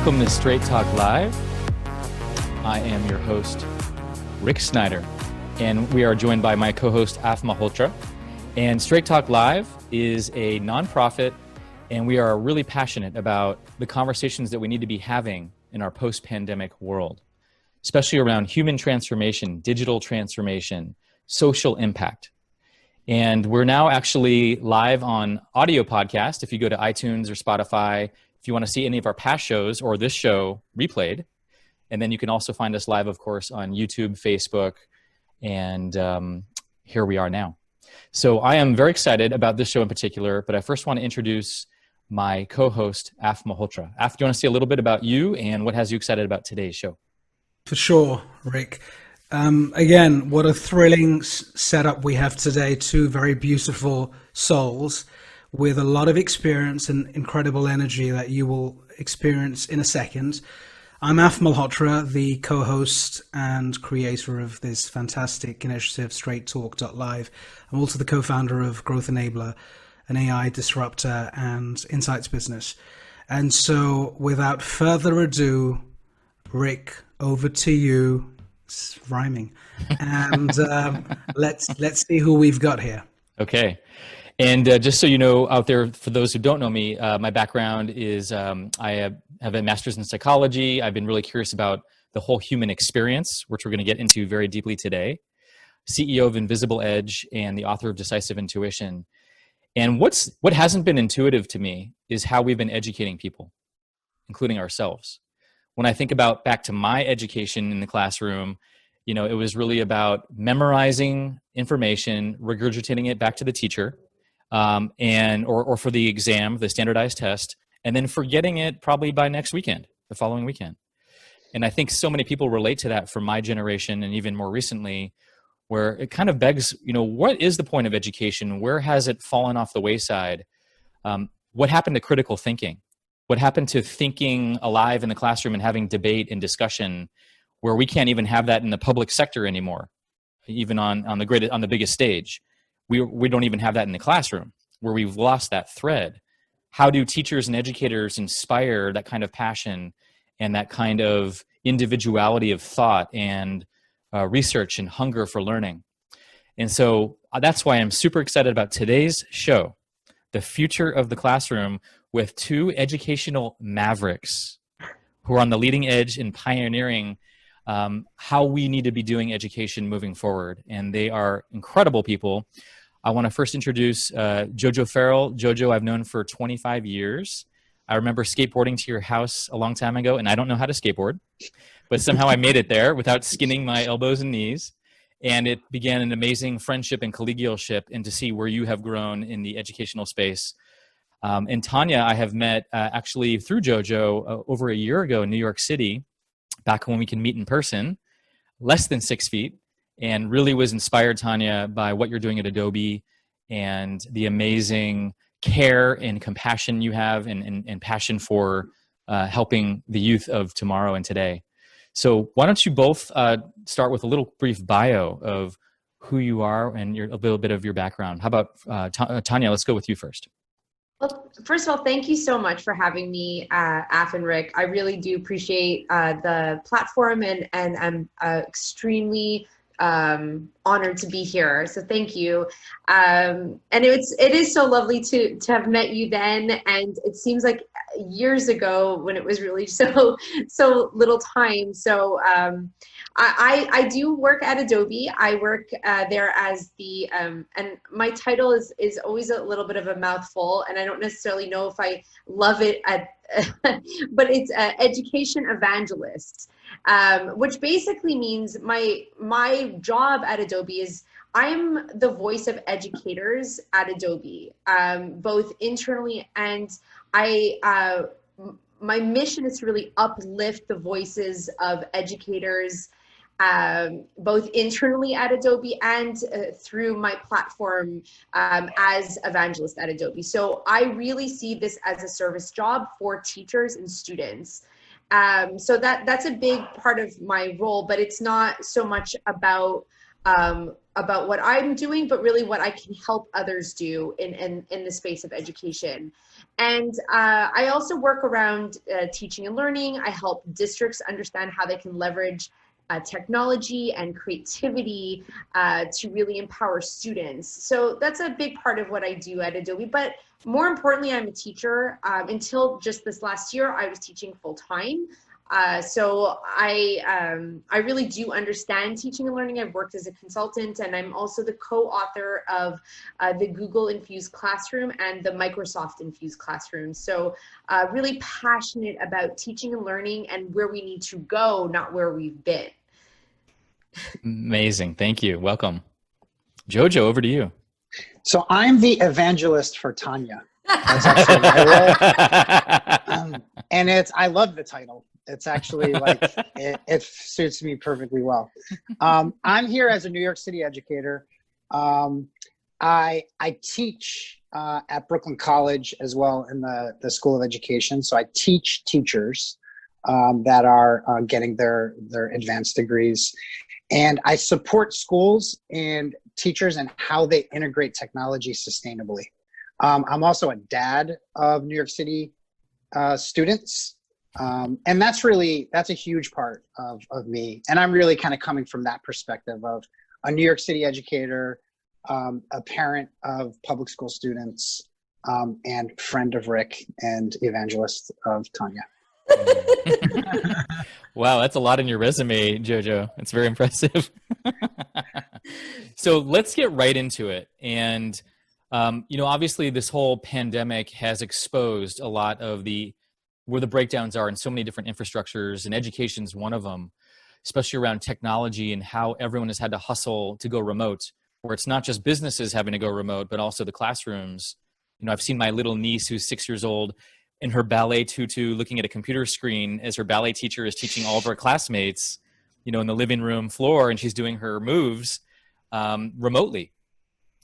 Welcome to Straight Talk Live. I am your host, Rick Snyder, and we are joined by my co-host, Arvith Malhotra. And Straight Talk Live is a nonprofit, and we are really passionate about the conversations that we need to be having in our post-pandemic world, especially around human transformation, digital transformation, social impact. And we're now actually live on audio podcast. If you go to iTunes or Spotify, if you want to see any of our past shows or this show replayed, and then you can also find us live, of course, on YouTube, Facebook, and here we are now. So I am very excited about this show in particular, but I first want to introduce my co-host, Arvith Malhotra. Arvith, do you want to say a little bit about you and what has you excited about today's show? For sure, Rick. Again, what a thrilling setup we have today. Two very beautiful souls with a lot of experience and incredible energy that you will experience in a second. I'm Arvith Malhotra, the co-host and creator of this fantastic initiative, StraightTalk.live. I'm also the co-founder of Growth Enabler, an AI disruptor and insights business. And so without further ado, Rick, over to you. It's rhyming. And let's see who we've got here. Okay. And just so you know out there, for those who don't know me, my background is I have a master's in psychology. I've been really curious about the whole human experience, which we're going to get into very deeply today. CEO of Invisible Edge and the author of Decisive Intuition. And what hasn't been intuitive to me is how we've been educating people, including ourselves. When I think about back to my education in the classroom, you know, it was really about memorizing information, regurgitating it back to the teacher, or for the exam, the standardized test, and then forgetting it probably by next weekend, the following weekend. And I think so many people relate to that from my generation and even more recently, where it kind of begs, you know, what is the point of education? Where has it fallen off the wayside? What happened to critical thinking? What happened to thinking alive in the classroom and having debate and discussion where we can't even have that in the public sector anymore, even on the biggest stage? We don't even have that in the classroom, where we've lost that thread. How do teachers and educators inspire that kind of passion and that kind of individuality of thought and research and hunger for learning? And so that's why I'm super excited about today's show, The Future of the Classroom, with two educational mavericks who are on the leading edge in pioneering how we need to be doing education moving forward. And they are incredible people. I want to first introduce JoJo Farrell. JoJo, I've known for 25 years. I remember skateboarding to your house a long time ago, and I don't know how to skateboard, but somehow I made it there without skinning my elbows and knees. And it began an amazing friendship and collegialship, and to see where you have grown in the educational space. And Tanya, I have met actually through JoJo over a year ago in New York City, back when we can meet in person, less than 6 feet, and really was inspired, Tanya, by what you're doing at Adobe and the amazing care and compassion you have and passion for helping the youth of tomorrow and today. So why don't you both start with a little brief bio of who you are and a little bit of your background. How about Tanya, let's go with you first. Well, first of all, thank you so much for having me, Arvith and Rick. I really do appreciate the platform, and I'm extremely honored to be here. So thank you. And it is so lovely to have met you then. And it seems like years ago when it was really so little time. So I do work at Adobe. I work there as the, and my title is always a little bit of a mouthful, and I don't necessarily know if I love it but it's education evangelist. Which basically means my job at Adobe is I'm the voice of educators at Adobe, both internally and my mission is to really uplift the voices of educators, both internally at Adobe and through my platform as evangelist at Adobe. So I really see this as a service job for teachers and students. So that's a big part of my role, but it's not so much about about what I'm doing, but really what I can help others do in the space of education. And I also work around teaching and learning. I help districts understand how they can leverage technology and creativity to really empower students. So that's a big part of what I do at Adobe. But more importantly, I'm a teacher. Until just this last year, I was teaching full time. So I really do understand teaching and learning. I've worked as a consultant, and I'm also the co-author of the Google Infused Classroom and the Microsoft Infused Classroom. So really passionate about teaching and learning and where we need to go, not where we've been. Amazing. Thank you. Welcome. JoJo, over to you. So I'm the evangelist for Tanya. That's actually my role. And I love the title. It's actually like, it suits me perfectly well. I'm here as a New York City educator. I teach at Brooklyn College as well in the School of Education. So I teach teachers that are getting their advanced degrees. And I support schools and teachers and how they integrate technology sustainably. I'm also a dad of New York City students. And that's a huge part of me. And I'm really kind of coming from that perspective of a New York City educator, a parent of public school students, and friend of Rick and evangelist of Tanya. Wow, that's a lot in your resume, JoJo. It's very impressive. So let's get right into it. And, obviously this whole pandemic has exposed a lot of where the breakdowns are in so many different infrastructures, and education's one of them, especially around technology and how everyone has had to hustle to go remote, where it's not just businesses having to go remote, but also the classrooms. I've seen my little niece who's 6 years old in her ballet tutu looking at a computer screen as her ballet teacher is teaching all of her classmates, in the living room floor, and she's doing her moves remotely.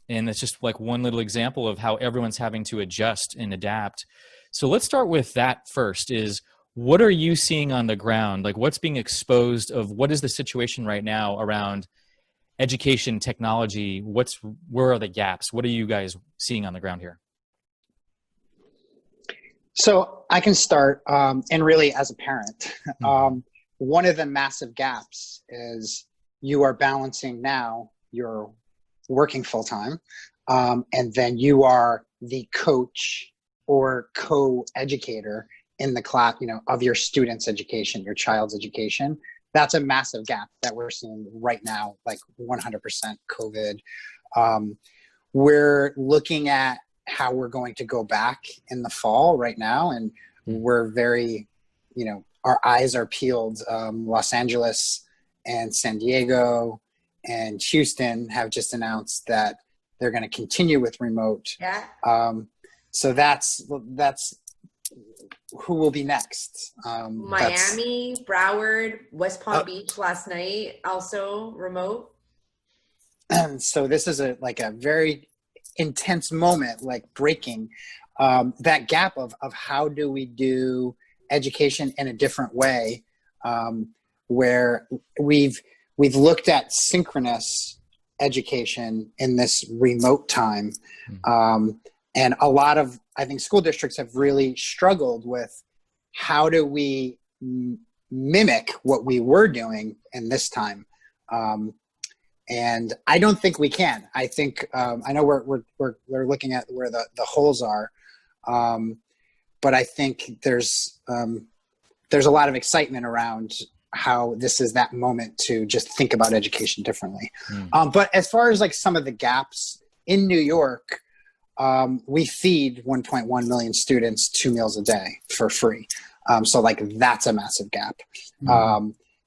And it's just like one little example of how everyone's having to adjust and adapt. So let's start with that first, is what are you seeing on the ground? Like, what's being exposed of what is the situation right now around education, technology? Where are the gaps? What are you guys seeing on the ground here? So I can start, and really as a parent, one of the massive gaps is you are balancing now, you're working full time, and then you are the coach or co-educator in the class, of your student's education, your child's education. That's a massive gap that we're seeing right now, like 100% COVID. We're looking at how we're going to go back in the fall right now. And we're very, our eyes are peeled. Los Angeles and San Diego and Houston have just announced that they're going to continue with remote. Yeah. So that's who will be next. Miami, Broward, West Palm Beach last night, also remote. So this is a very intense moment, like breaking that gap of how do we do education in a different way, where we've looked at synchronous education in this remote time. And a lot of, I think, school districts have really struggled with how do we mimic what we were doing in this time. And I don't think we can. I think I know we're looking at where the holes are, but I think there's a lot of excitement around how this is that moment to just think about education differently. But as far as like some of the gaps in New York, we feed 1.1 million students 2 meals a day for free. So like that's a massive gap.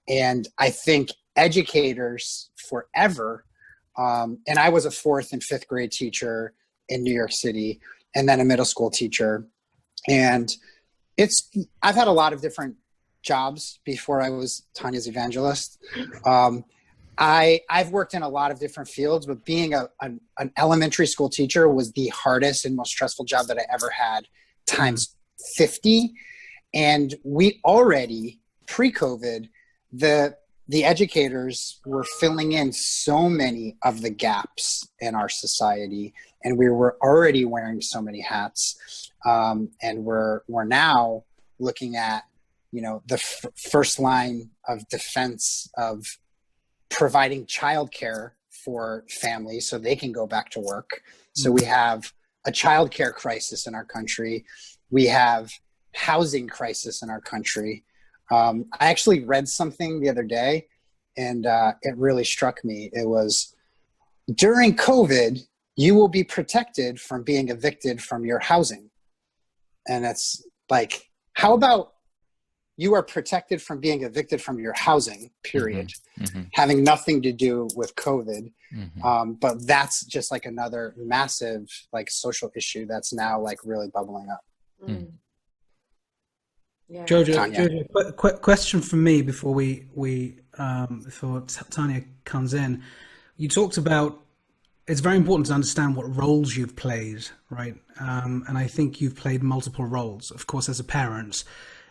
And I think educators forever, and I was a 4th and 5th grade teacher in New York City, and then a middle school teacher. And I've had a lot of different jobs before I was Tanya's evangelist. I've worked in a lot of different fields, but being an elementary school teacher was the hardest and most stressful job that I ever had, times 50. And we already, pre-COVID, the the educators were filling in so many of the gaps in our society, and we were already wearing so many hats, and we're now looking at, you know, the first line of defense of providing childcare for families so they can go back to work. So we have a childcare crisis in our country. We have housing crisis in our country. I actually read something the other day, and it really struck me. It was, during COVID, you will be protected from being evicted from your housing. And it's like, how about you are protected from being evicted from your housing, period, having nothing to do with COVID. But that's just like another massive like social issue that's now like really bubbling up. Yeah. Jojo, question from me before before Tanya comes in. You talked about, it's very important to understand what roles you've played, right? And I think you've played multiple roles, of course, as a parent,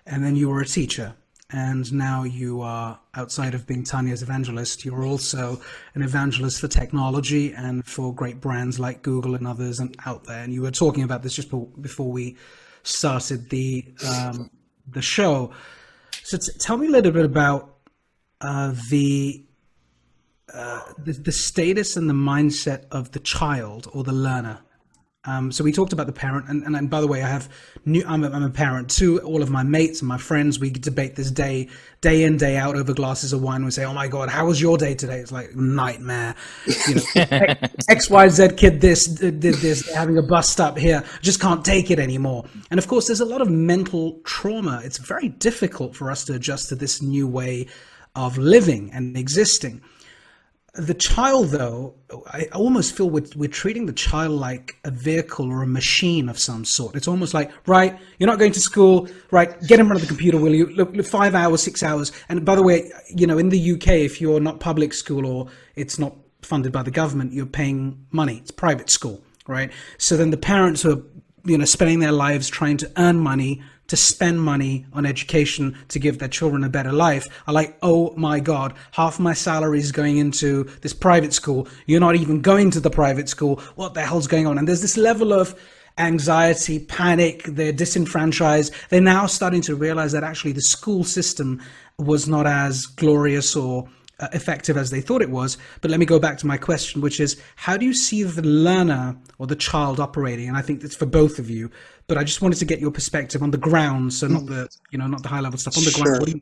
and then you were a teacher, and now you are, outside of being Tanya's evangelist, you're also an evangelist for technology and for great brands like Google and others and out there. And you were talking about this just before we started the show. So tell me a little bit about the status and the mindset of the child or the learner. So we talked about the parent, and by the way, I'm a parent too. All of my mates and my friends, we debate this day in, day out over glasses of wine. We say, "Oh my God, how was your day today?" It's like nightmare. You know, XYZ kid did this, having a bust up here. Just can't take it anymore. And of course, there's a lot of mental trauma. It's very difficult for us to adjust to this new way of living and existing. The child, though, I almost feel we're treating the child like a vehicle or a machine of some sort. It's almost like, right, you're not going to school, right, get in front of the computer, will you? Look, 5 hours, 6 hours. And by the way, you know, in the UK, if you're not public school or it's not funded by the government, you're paying money. It's private school, right? So then the parents are, you know, spending their lives trying to earn money, to spend money on education to give their children a better life, are like, oh my God, half my salary is going into this private school. You're not even going to the private school. What the hell's going on? And there's this level of anxiety, panic. They're disenfranchised. They're now starting to realize that actually the school system was not as glorious or effective as they thought it was. But let me go back to my question, which is, how do you see the learner or the child operating? And I think that's for both of you, but I just wanted to get your perspective on the ground. So not the, you know, not the high level stuff, on the ground. What do you...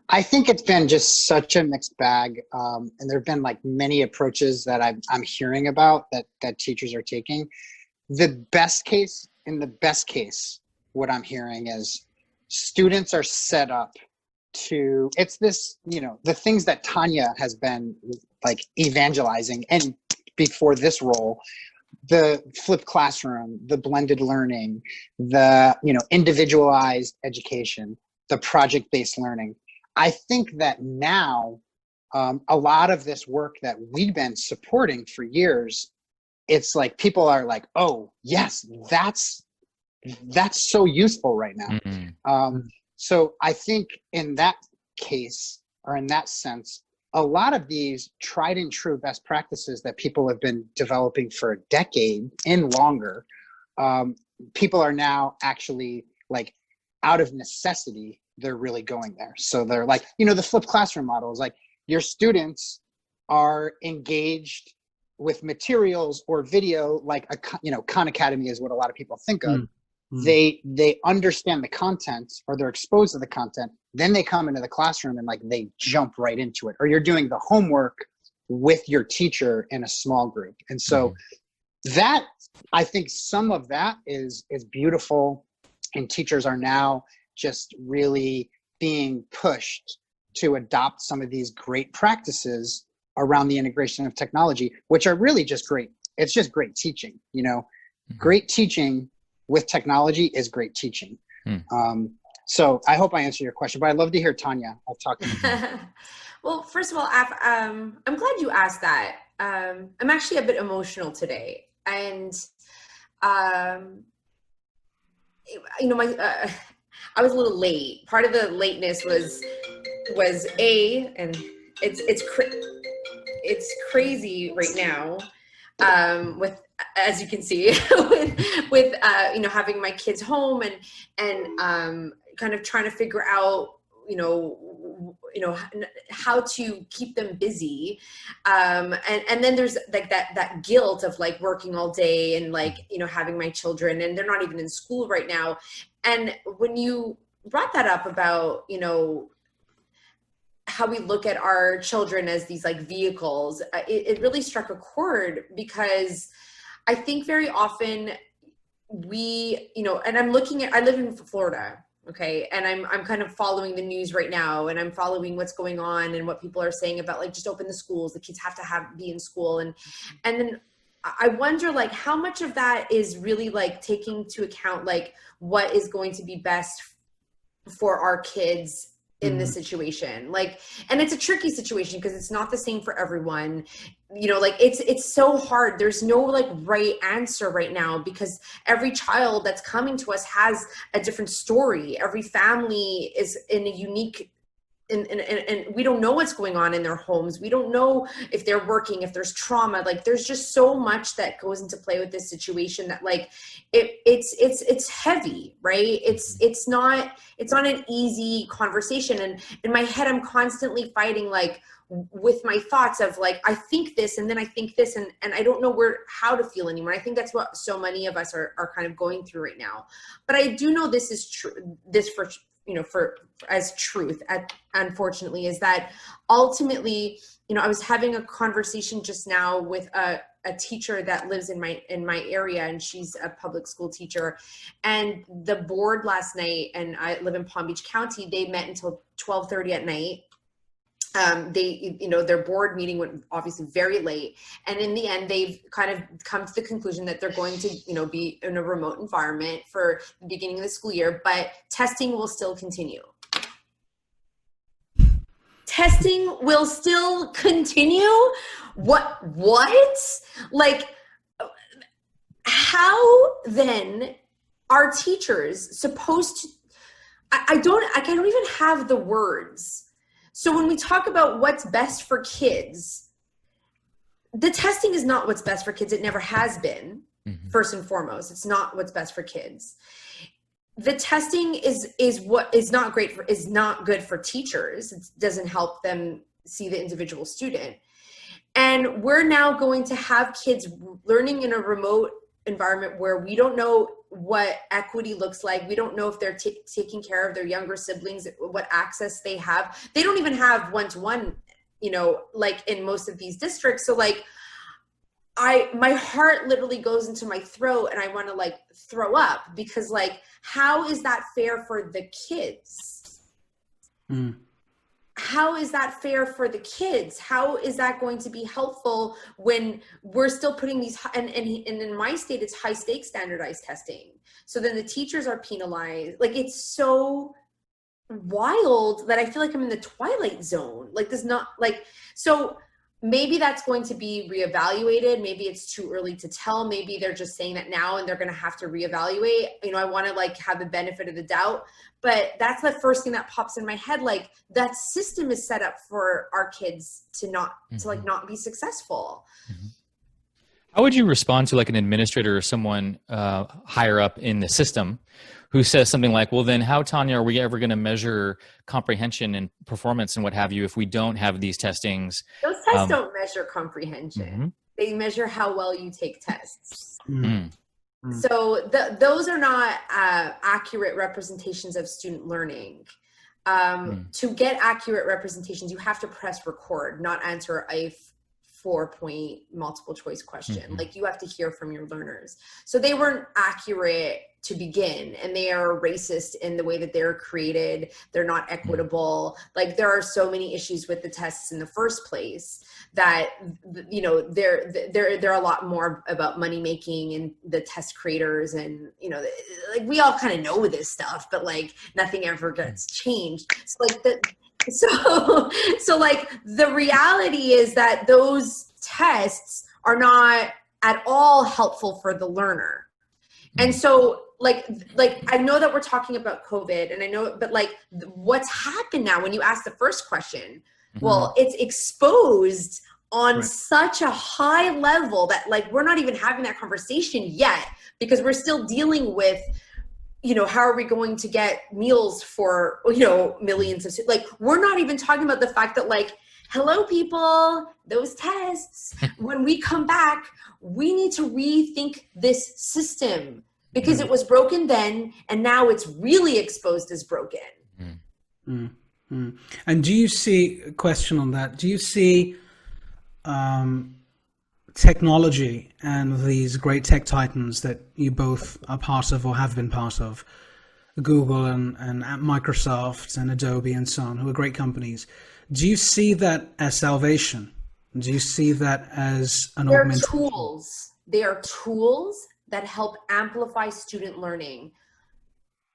I think it's been just such a mixed bag. And there've been like many approaches that I'm hearing about that teachers are taking. In the best case, what I'm hearing is students are set up to, it's this, you know, the things that Tanya has been like evangelizing, and before this role, the flipped classroom, the blended learning, the, you know, individualized education, the project-based learning. I think that now a lot of this work that we've been supporting for years, it's like people are like, oh yes, that's so useful right now. So I think in that case, or in that sense, a lot of these tried and true best practices that people have been developing for a decade and longer, people are now actually like, out of necessity, they're really going there. So they're like, you know, the flipped classroom model is like, your students are engaged with materials or video, like Khan Academy is what a lot of people think of. They understand the content, or they're exposed to the content, then they come into the classroom and like they jump right into it. Or you're doing the homework with your teacher in a small group. And so that, I think some of that is beautiful, and teachers are now just really being pushed to adopt some of these great practices around the integration of technology, which are really just great. It's just great teaching, you know. Great teaching with technology is great teaching. So I hope I answered your question, but I'd love to hear Tanya. I'll talk to you. Well, first of all, I'm glad you asked that. I'm actually a bit emotional today, and you know, I was a little late. Part of the lateness was was and it's crazy right now, with, as you can see, with having my kids home and kind of trying to figure out how to keep them busy, and then there's like that guilt of like working all day and like having my children, and they're not even in school right now. And when you brought that up about how we look at our children as these like vehicles, it really struck a chord, because I think very often we, and I live in Florida, okay, and I'm kind of following the news right now, and I'm following what's going on and what people are saying about like just open the schools, the kids have to be in school, and then I wonder like how much of that is really like taking into account like what is going to be best for our kids in this situation. Like, and it's a tricky situation because it's not the same for everyone. Like it's so hard. There's no like right answer right now, because every child that's coming to us has a different story. Every family is in a unique, and we don't know what's going on in their homes. We don't know if they're working, if there's trauma. Like there's just so much that goes into play with this situation that like it's heavy, right? It's not an easy conversation. And in my head, I'm constantly fighting like with my thoughts of like, I think this, and then I think this, and I don't know how to feel anymore. I think that's what so many of us are kind of going through right now. But I do know this is true. This for as truth, unfortunately, is that ultimately, I was having a conversation just now with a teacher that lives in my area, and she's a public school teacher. And the board last night, and I live in Palm Beach County, they met until 12:30 at night. Their board meeting went obviously very late, and in the end they've kind of come to the conclusion that they're going to be in a remote environment for the beginning of the school year, but testing will still continue. Testing will still continue? What? Like, how then are teachers supposed to, I don't even have the words. So when we talk about what's best for kids, the testing is not what's best for kids. It never has been. First and foremost, it's not what's best for kids. The testing is not good for teachers. It doesn't help them see the individual student. And we're now going to have kids learning in a remote environment where we don't know what equity looks like. We don't know if they're taking care of their younger siblings, what access they have. They don't even have one-to-one, like in most of these districts. So like my heart literally goes into my throat, and I want to like throw up, because like, how is that fair for the kids? How is that fair for the kids? How is that going to be helpful when we're still putting these, and in my state, it's high stakes standardized testing. So then the teachers are penalized. Like, it's so wild that I feel like I'm in the twilight zone. Like, there's not like, so maybe that's going to be reevaluated. Maybe it's too early to tell. Maybe they're just saying that now and they're going to have to reevaluate. I want to like have the benefit of the doubt, but that's the first thing that pops in my head. Like, that system is set up for our kids to not be successful. How would you respond to like an administrator or someone higher up in the system who says something like, well, then how, Tanya, are we ever going to measure comprehension and performance and what have you if we don't have these testings? Those tests don't measure comprehension. They measure how well you take tests. So those are not accurate representations of student learning. To get accurate representations, you have to press record, not answer a 4-point multiple choice question. Like, you have to hear from your learners. So they weren't accurate to begin, and they are racist in the way that they're created. They're not equitable. Like, there are so many issues with the tests in the first place that, they're a lot more about money making and the test creators. And, like, we all kind of know this stuff, but like nothing ever gets changed. So like so like the reality is that those tests are not at all helpful for the learner. And so like I know that we're talking about COVID, and I know, but like what's happened now when you ask the first question, well, it's exposed on such a high level that like we're not even having that conversation yet, because we're still dealing with, you know, how are we going to get meals for, you know, millions of, like, we're not even talking about the fact that like, hello people, those tests, when we come back, we need to rethink this system because it was broken then, and now it's really exposed as broken. And do you see, a question on that, do you see technology and these great tech titans that you both are part of or have been part of, Google and Microsoft and Adobe and so on, who are great companies, do you see that as salvation? Do you see that as an augmented tool? They are tools that help amplify student learning.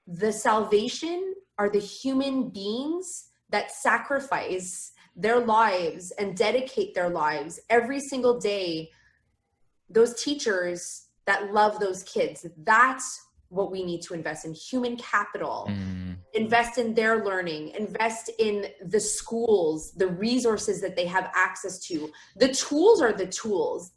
The salvation are the human beings that sacrifice their lives and dedicate their lives every single day. Those teachers that love those kids, that's what we need to invest in. Human capital, invest in their learning, invest in the schools, the resources that they have access to. The tools are the tools.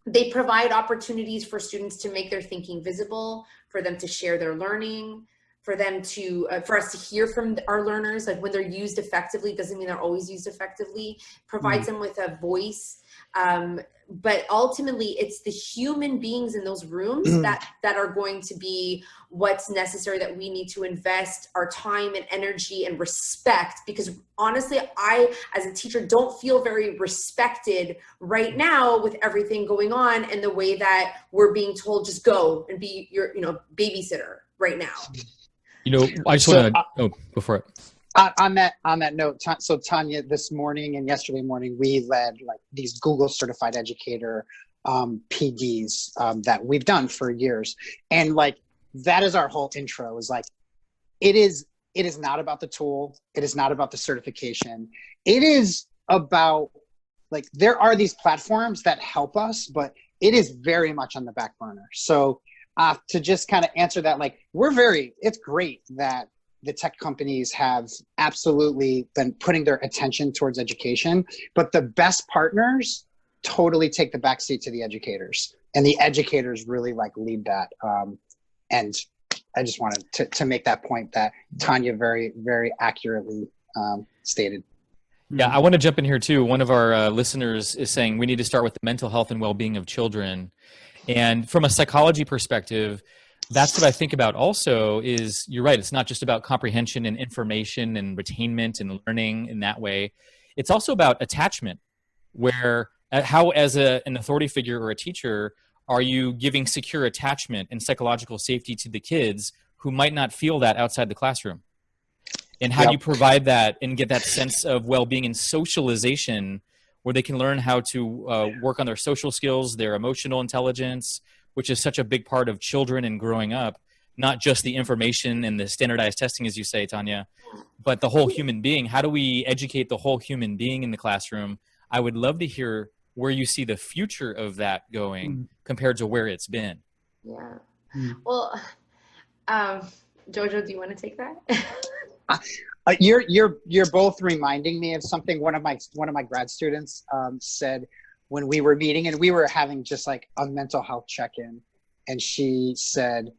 They provide opportunities for students to make their thinking visible, for them to share their learning, for them to, for us to hear from our learners. Like when they're used effectively, doesn't mean they're always used effectively, provides them with a voice. But ultimately it's the human beings in those rooms that are going to be what's necessary, that we need to invest our time and energy and respect, because honestly, I, as a teacher, don't feel very respected right now with everything going on and the way that we're being told, just go and be your, you know, babysitter right now. You know, I just want to, go for it. On that note, so Tanya, this morning and yesterday morning, we led like these Google certified educator PDs that we've done for years. And like, that is our whole intro, is like, it is not about the tool. It is not about the certification. It is about, like, there are these platforms that help us, but it is very much on the back burner. So to just kind of answer that, like, it's great that the tech companies have absolutely been putting their attention towards education, but the best partners totally take the backseat to the educators, and the educators really like lead that. And I just wanted to make that point that Tanya very, very accurately stated. Yeah, I want to jump in here too. One of our listeners is saying we need to start with the mental health and well-being of children. And from a psychology perspective, that's what I think about also is, you're right, it's not just about comprehension and information and retainment and learning in that way. It's also about attachment, where how as an authority figure or a teacher are you giving secure attachment and psychological safety to the kids who might not feel that outside the classroom? And how do you provide that and get that sense of well-being and socialization where they can learn how to work on their social skills, their emotional intelligence, which is such a big part of children and growing up, not just the information and the standardized testing, as you say, Tanya, but the whole human being. How do we educate the whole human being in the classroom? I would love to hear where you see the future of that going compared to where it's been. Yeah. Well, Jojo, do you want to take that? You're both reminding me of something one of my grad students said when we were meeting, and we were having just like a mental health check-in. And she said,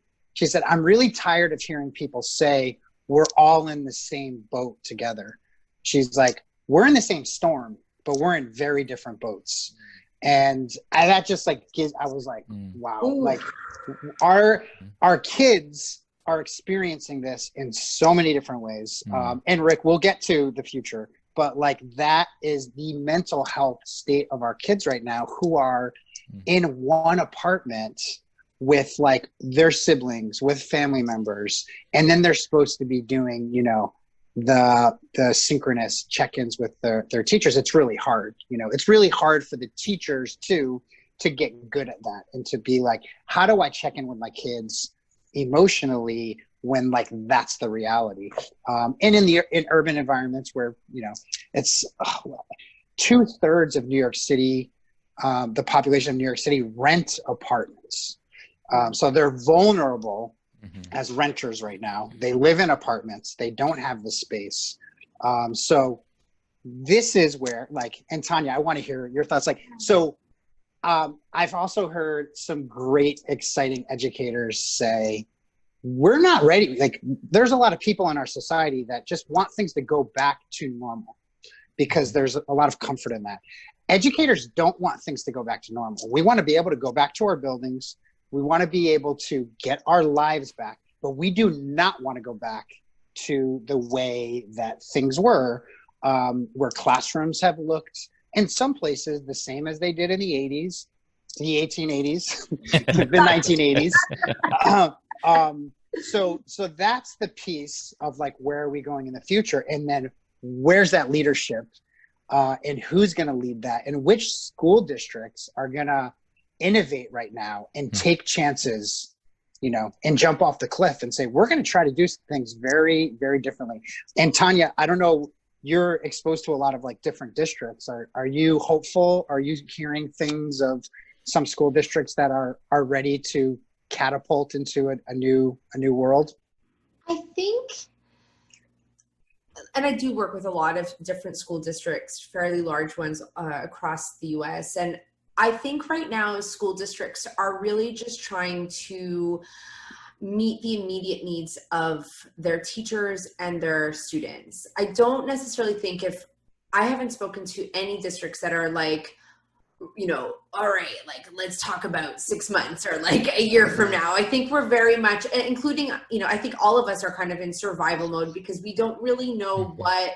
I'm really tired of hearing people say we're all in the same boat together. She's like, we're in the same storm, but we're in very different boats. And that just like I was like, wow, like our kids are experiencing this in so many different ways. And Rick, we'll get to the future, but like that is the mental health state of our kids right now, who are in one apartment with like their siblings, with family members. And then they're supposed to be doing, you know, the synchronous check-ins with their teachers. It's really hard. You know, it's really hard for the teachers to get good at that and to be like, how do I check in with my kids emotionally when like that's the reality? And in urban environments where, you know, it's 2/3 of New York City, the population of New York City rent apartments. So they're vulnerable as renters right now. They live in apartments. They don't have the space. So this is where, like, and Tanya, I want to hear your thoughts. Like, so I've also heard some great, exciting educators say, we're not ready. Like, there's a lot of people in our society that just want things to go back to normal because there's a lot of comfort in that. Educators don't want things to go back to normal. We want to be able to go back to our buildings. We want to be able to get our lives back, but we do not want to go back to the way that things were, where classrooms have looked in some places the same as they did in the 80s, the 1880s, the 1980s. So that's the piece of, like, where are we going in the future? And then where's that leadership, and who's going to lead that, and which school districts are going to innovate right now and take chances, you know, and jump off the cliff and say, we're going to try to do things very, very differently. And Tanya, I don't know, you're exposed to a lot of, like, different districts. Are you hopeful? Are you hearing things of some school districts that are ready to catapult into a new world? I think, and I do work with a lot of different school districts, fairly large ones across the US. And I think right now school districts are really just trying to meet the immediate needs of their teachers and their students. I don't necessarily think, if I haven't spoken to any districts that are like, you know, all right, like, let's talk about 6 months or like a year from now. I think we're very much, including, you know, I think all of us are kind of in survival mode because we don't really know what,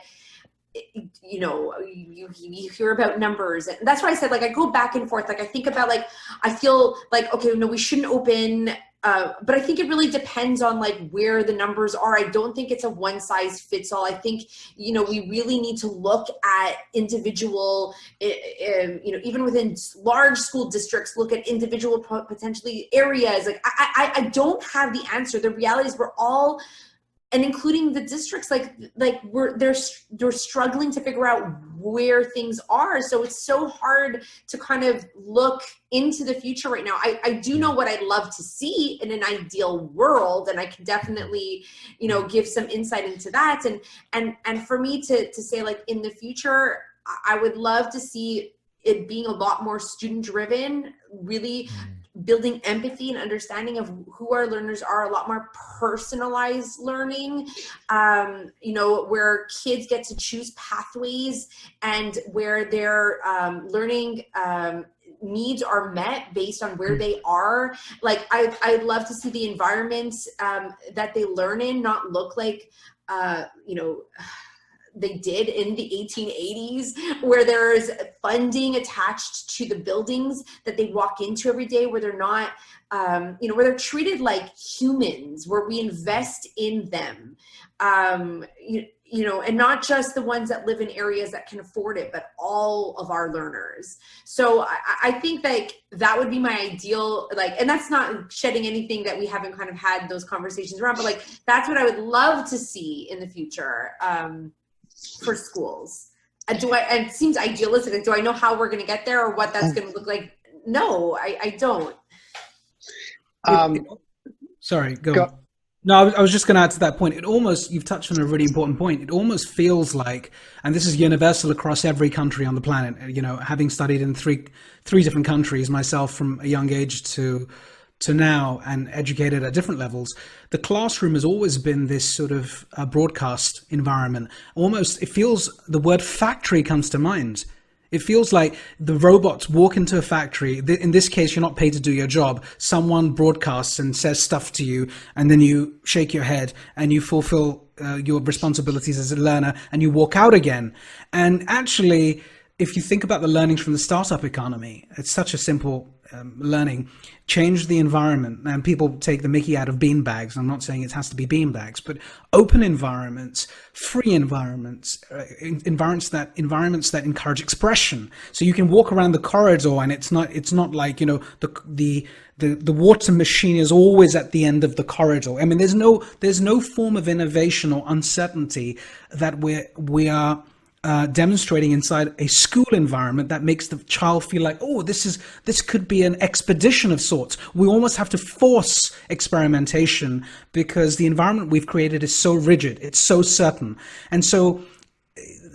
you know, you hear about numbers. And that's why I said, like, I go back and forth. Like, I think about, like, I feel like, okay, no, we shouldn't open, but I think it really depends on, like, where the numbers are. I don't think it's a one size fits all. I think, you know, we really need to look at individual, you know, even within large school districts, look at individual potentially areas. Like, I don't have the answer. The reality is we're all, and including the districts, they're struggling to figure out where things are. So it's so hard to kind of look into the future right now. I do know what I'd love to see in an ideal world, and I can definitely, you know, give some insight into that. And for me to say, like, in the future, I would love to see it being a lot more student driven, really building empathy and understanding of who our learners are, a lot more personalized learning, you know, where kids get to choose pathways and where their learning needs are met based on where they are. Like, I'd love to see the environments that they learn in not look like, you know, they did in the 1880s, where there's funding attached to the buildings that they walk into every day, where they're not, you know, where they're treated like humans, where we invest in them, you know, and not just the ones that live in areas that can afford it, but all of our learners. So I think, like, that would be my ideal, like, and that's not shedding anything that we haven't kind of had those conversations around, but, like, that's what I would love to see in the future. For schools. And it seems idealistic. Like, do I know how we're going to get there or what that's going to look like? No, I don't. Sorry, go. No, I was just going to add to that point. It almost, you've touched on a really important point. It almost feels like, and this is universal across every country on the planet, you know, having studied in three different countries myself from a young age to now, and educated at different levels, the classroom has always been this sort of broadcast environment. Almost, it feels, the word factory comes to mind. It feels like the robots walk into a factory. In this case, you're not paid to do your job. Someone broadcasts and says stuff to you, and then you shake your head and you fulfill your responsibilities as a learner, and you walk out again. And actually, if you think about the learnings from the startup economy, it's such a simple learning. Change the environment, and people take the mickey out of bean bags. I'm not saying it has to be bean bags, but open environments, free environments, environments that encourage expression. So you can walk around the corridor, and it's not like, you know, the water machine is always at the end of the corridor. I mean, there's no form of innovation or uncertainty that we are demonstrating inside a school environment that makes the child feel like, oh, this could be an expedition of sorts. We almost have to force experimentation because the environment we've created is so rigid, it's so certain. And so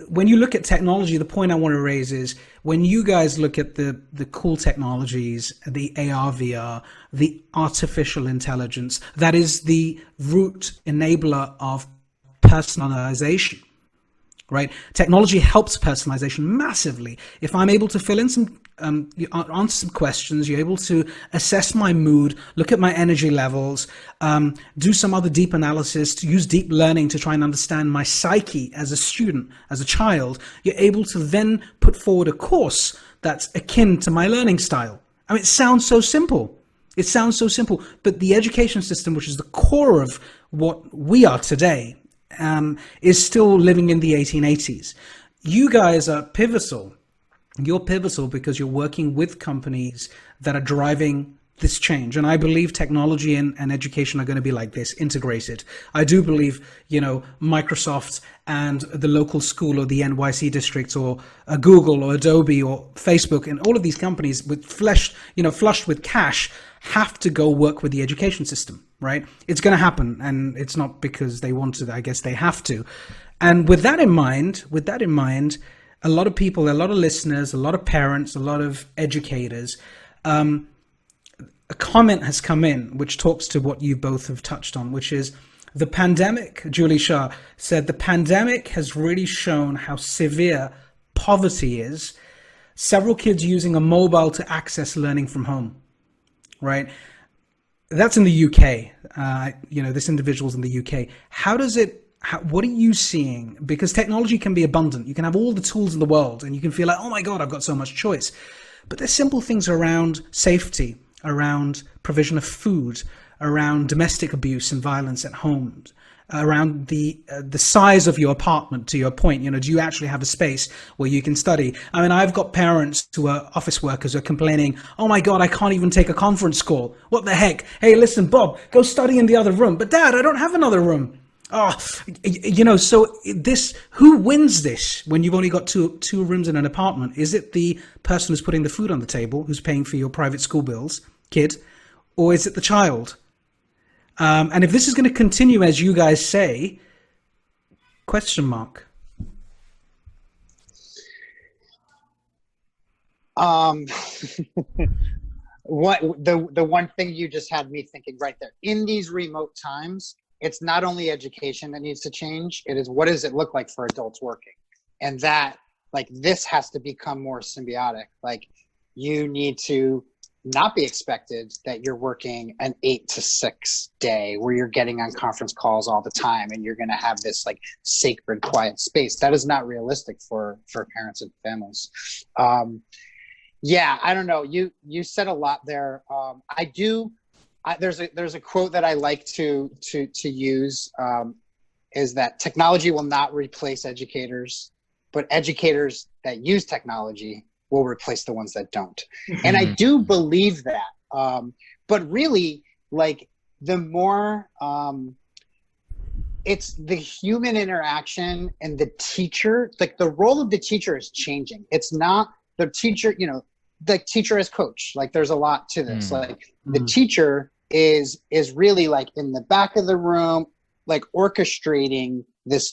when you look at technology, the point I want to raise is when you guys look at the cool technologies, the AR, VR, the artificial intelligence, that is the root enabler of personalization. Right? Technology helps personalization massively. If I'm able to fill in some, answer some questions, you're able to assess my mood, look at my energy levels, do some other deep analysis, to use deep learning to try and understand my psyche as a student, as a child, you're able to then put forward a course that's akin to my learning style. I mean, it sounds so simple. It sounds so simple, but the education system, which is the core of what we are today, is still living in the 1880s. You guys are pivotal. You're pivotal because you're working with companies that are driving this change. And I believe technology and education are going to be like this, integrated. I do believe, Microsoft and the local school or the NYC district or Google or Adobe or Facebook and all of these companies with flushed with cash have to go work with the education system, right? It's going to happen. And it's not because they want to, I guess they have to. And with that in mind, a lot of people, a lot of listeners, a lot of parents, a lot of educators, a comment has come in which talks to what you both have touched on, which is the pandemic. Julie Shah said the pandemic has really shown how severe poverty is. Several kids using a mobile to access learning from home, right? That's in the UK. This individual's in the UK. What are you seeing? Because technology can be abundant. You can have all the tools in the world and you can feel like, oh my God, I've got so much choice. But there's simple things around safety, around provision of food, around domestic abuse and violence at home, around the size of your apartment, to your point. Do you actually have a space where you can study? I mean, I've got parents who are office workers who are complaining, oh my God, I can't even take a conference call. What the heck? Hey, listen, Bob, go study in the other room. But Dad, I don't have another room. Oh, so who wins this when you've only got two rooms in an apartment? Is it the person who's putting the food on the table, who's paying for your private school bills, kid, or is it the child? And if this is going to continue, as you guys say, question mark. What the one thing you just had me thinking right there, in these remote times, it's not only education that needs to change, it is what does it look like for adults working? And that, this has to become more symbiotic. You need to not be expected that you're working an 8 to 6 day where you're getting on conference calls all the time and you're going to have this sacred quiet space. That is not realistic for parents and families. I don't know. You said a lot there. There's a quote that I like to use, is that technology will not replace educators, but educators that use technology will replace the ones that don't. And I do believe that. But really, the more it's the human interaction and the teacher, the role of the teacher is changing. It's not the teacher, the teacher as coach. There's a lot to this. The teacher is really in the back of the room, orchestrating this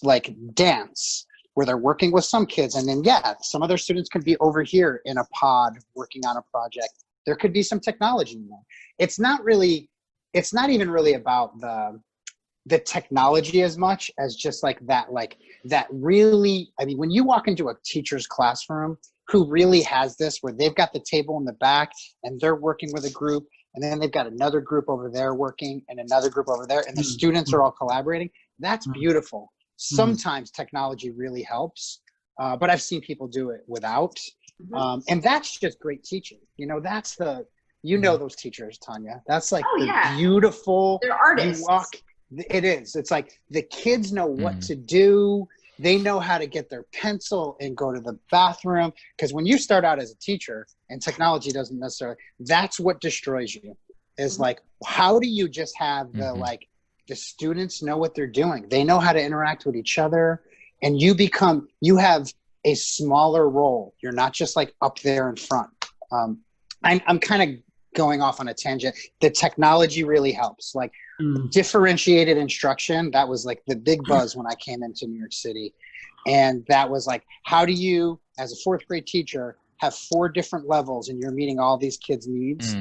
dance where they're working with some kids. And then, some other students could be over here in a pod working on a project. There could be some technology in there. It's not even really about the technology as much as just that really, I mean, when you walk into a teacher's classroom who really has this, where they've got the table in the back and they're working with a group, and then they've got another group over there working and another group over there, and the students are all collaborating. That's beautiful. Sometimes technology really helps, but I've seen people do it without. And that's just great teaching. That's those teachers, Tanya. That's beautiful. They're artists. It is. It's the kids know what to do. They know how to get their pencil and go to the bathroom. Because when you start out as a teacher and technology doesn't necessarily, that's what destroys you. Is how do you just have the students know what they're doing? They know how to interact with each other, and you have a smaller role. You're not just like up there in front. I'm kind of going off on a tangent. The technology really helps. Like differentiated instruction, that was like the big buzz when I came into New York City. And that was like, how do you, as a fourth grade teacher, have 4 different levels and you're meeting all these kids' needs?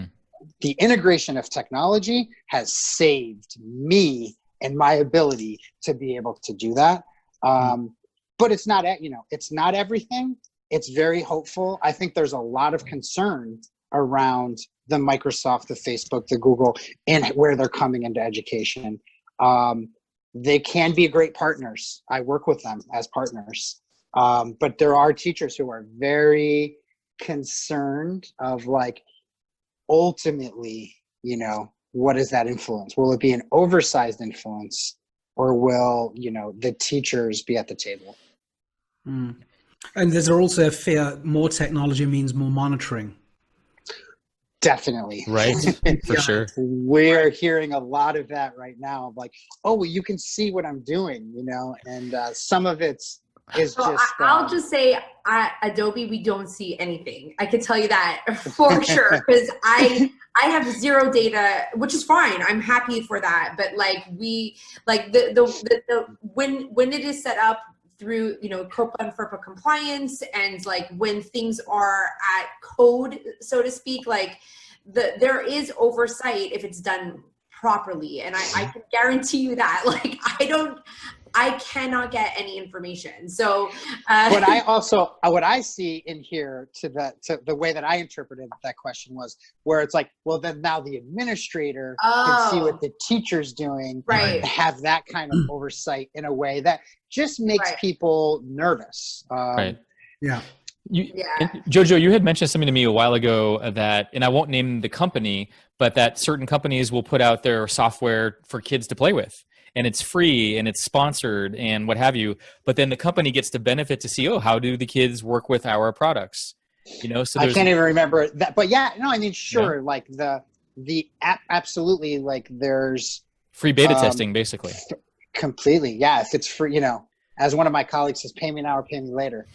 The integration of technology has saved me and my ability to be able to do that. But it's not, it's not everything. It's very hopeful. I think there's a lot of concern around the Microsoft, the Facebook, the Google, and where they're coming into education. They can be great partners. I work with them as partners. But there are teachers who are very concerned of like, ultimately, what is that influence? Will it be an oversized influence, or will, the teachers be at the table? And there's also a fear more technology means more monitoring. Definitely. Right. For sure. We're hearing a lot of that right now. Of like, oh, well, you can see what I'm doing, and some of it's is so just. I'll just say, Adobe, we don't see anything. I can tell you that for sure, because I have 0 data, which is fine. I'm happy for that. But like when it is set up through, COPA and FERPA compliance, and like when things are at code, so to speak, like there is oversight if it's done properly. And I can guarantee you that, like, I cannot get any information. So what I see in here to the way that I interpreted that question was where it's like, well, then now the administrator can see what the teacher's doing, right, and have that kind of oversight in a way that just makes people nervous. Right. Yeah. JoJo, you had mentioned something to me a while ago that, and I won't name the company, but that certain companies will put out their software for kids to play with. And it's free and it's sponsored and what have you. But then the company gets the benefit to see, how do the kids work with our products? So I can't even remember that. But sure. Yeah. Like the app, absolutely. Like there's free beta testing, basically. Completely. Yeah. If it's free, as one of my colleagues says, pay me now or pay me later.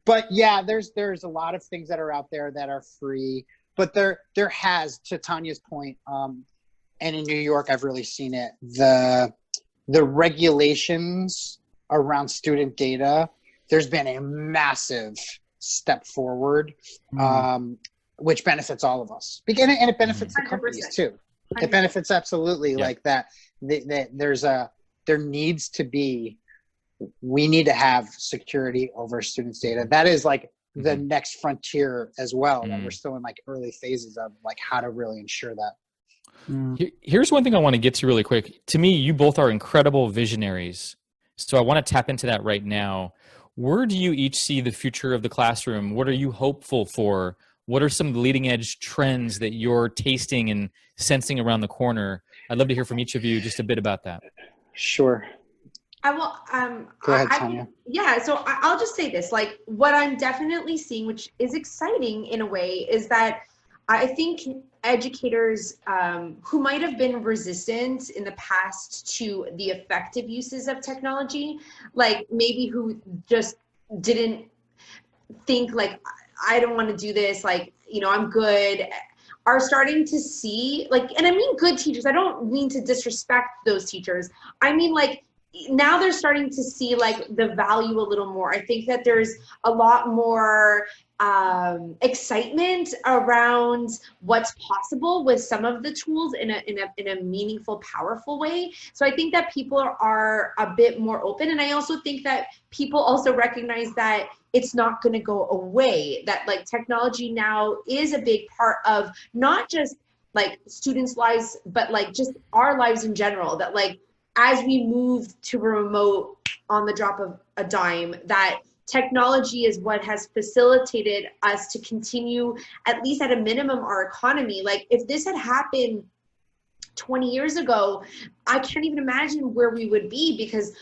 But yeah, there's a lot of things that are out there that are free, but there has, to Tanya's point, and in New York, I've really seen it. The regulations around student data, there's been a massive step forward, which benefits all of us. And it benefits the companies too. It benefits absolutely like that. There needs to be, we need to have security over students' data. That is like the next frontier as well, that we're still in like early phases of like how to really ensure that. Here's one thing I want to get to really quick. To me, you both are incredible visionaries. So I want to tap into that right now. Where do you each see the future of the classroom? What are you hopeful for? What are some of the leading edge trends that you're tasting and sensing around the corner? I'd love to hear from each of you just a bit about that. Sure. I will. Go ahead, Tanya. So I'll just say this. Like, what I'm definitely seeing, which is exciting in a way, is that I think educators who might have been resistant in the past to the effective uses of technology, like maybe who just didn't think like, I don't want to do this, like, I'm good, are starting to see, like, and I mean good teachers, I don't mean to disrespect those teachers. I mean, like, now they're starting to see like the value a little more. I think that there's a lot more excitement around what's possible with some of the tools in a meaningful, powerful way. So I think that people are a bit more open. And I also think that people also recognize that it's not going to go away, that like technology now is a big part of not just like students' lives, but like just our lives in general, that like as we move to remote on the drop of a dime, that technology is what has facilitated us to continue, at least at a minimum, our economy. Like if this had happened 20 years ago, I can't even imagine where we would be, because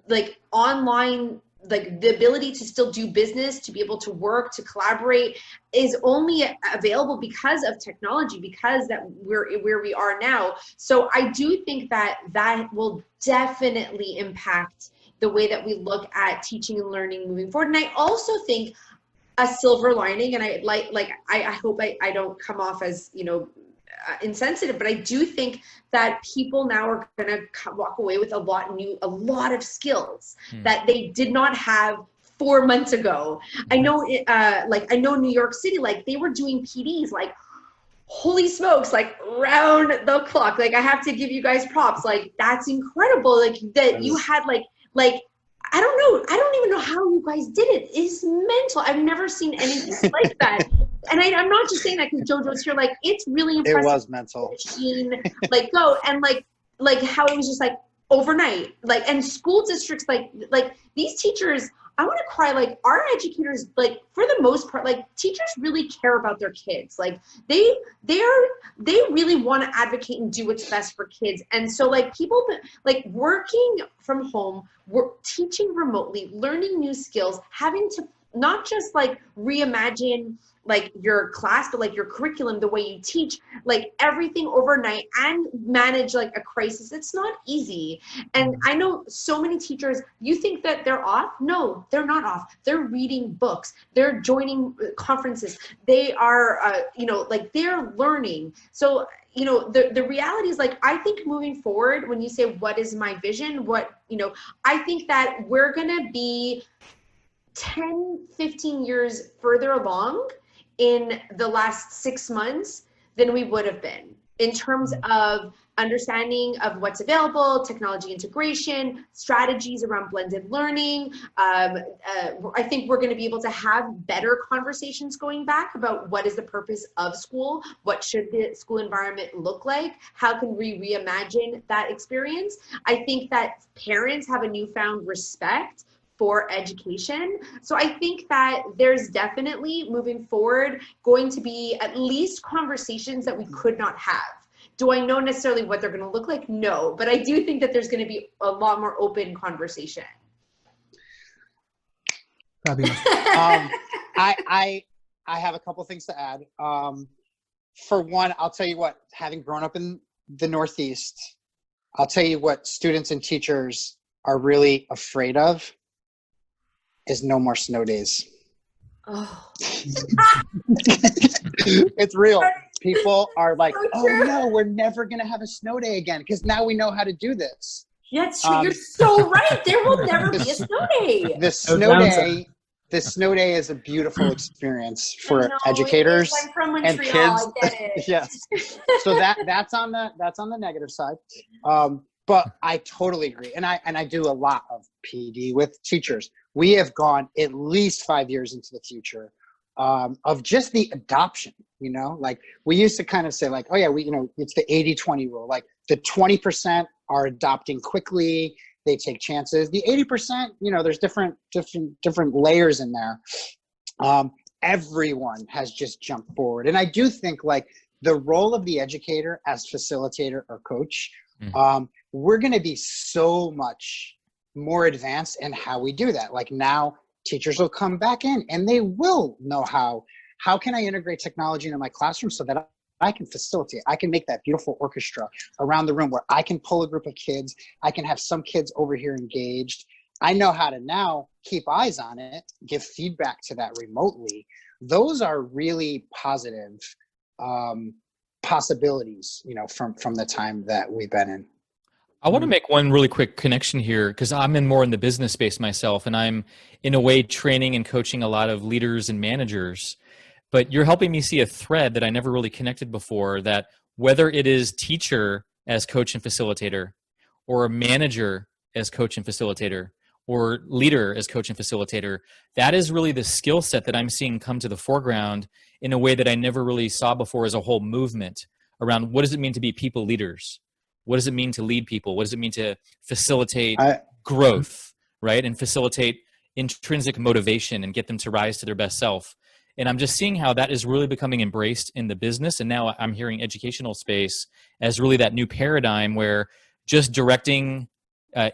like online, like the ability to still do business, to be able to work, to collaborate is only available because of technology, because that we're where we are now. So I do think that that will definitely impact the way that we look at teaching and learning moving forward. And I also think a silver lining, and I hope I don't come off as, insensitive, but I do think that people now are going to walk away with a lot of skills that they did not have 4 months ago. I know, I know New York City, like they were doing PDs, like holy smokes, like round the clock. Like I have to give you guys props. Like that's incredible. Like that you had like I don't know. I don't even know how you guys did it. It's mental. I've never seen anything like that. And I'm not just saying that because JoJo's here. Like it's really impressive. It was mental. Machine, go and like how it was just like overnight. Like and school districts like these teachers. I want to cry. Like our educators, like for the most part, like teachers really care about their kids. Like they really want to advocate and do what's best for kids. And so like people like working from home, teaching remotely, learning new skills, having to not just like reimagine like your class, but like your curriculum, the way you teach, like everything overnight and manage like a crisis. It's not easy. And I know so many teachers, you think that they're off? No, they're not off. They're reading books. They're joining conferences. They are, like they're learning. So, the reality is like, I think moving forward, when you say, what is my vision? I think that we're going to be 10, 15 years further along in the last 6 months than we would have been in terms of understanding of what's available, technology integration, strategies around blended learning. I think we're going to be able to have better conversations going back about what is the purpose of school, what should the school environment look like, how can we reimagine that experience. I think that parents have a newfound respect for education. So I think that there's definitely moving forward going to be at least conversations that we could not have. Do I know necessarily what they're going to look like? No, but I do think that there's going to be a lot more open conversation. Fabulous. I have a couple things to add. For one, I'll tell you what, having grown up in the Northeast, I'll tell you what students and teachers are really afraid of is no more snow days. Oh. It's real. People are like, oh no, we're never going to have a snow day again because now we know how to do this. That's true. You're so right. There will never be a snow day. The snow day is a beautiful experience for educators I'm from Montreal, and kids. I get it. Yes. So that's on the negative side. But I totally agree. And I do a lot of PD with teachers. We have gone at least 5 years into the future of just the adoption, like we used to kind of say like, oh yeah, it's the 80-20 rule. Like the 20% are adopting quickly. They take chances. The 80%, there's different layers in there. Everyone has just jumped forward. And I do think like the role of the educator as facilitator or coach, we're going to be so much more advanced in how we do that. Like now teachers will come back in and they will know how can I integrate technology into my classroom so that I can facilitate, I can make that beautiful orchestra around the room where I can pull a group of kids. I can have some kids over here engaged. I know how to now keep eyes on it, give feedback to that remotely. Those are really positive possibilities, from the time that we've been in. I want to make one really quick connection here because I'm more in the business space myself, and I'm in a way training and coaching a lot of leaders and managers. But you're helping me see a thread that I never really connected before, that whether it is teacher as coach and facilitator, or a manager as coach and facilitator, or leader as coach and facilitator, that is really the skill set that I'm seeing come to the foreground in a way that I never really saw before as a whole movement around what does it mean to be people leaders? What does it mean to lead people? What does it mean to facilitate growth, right? And facilitate intrinsic motivation and get them to rise to their best self. And I'm just seeing how that is really becoming embraced in the business. And now I'm hearing educational space as really that new paradigm where just directing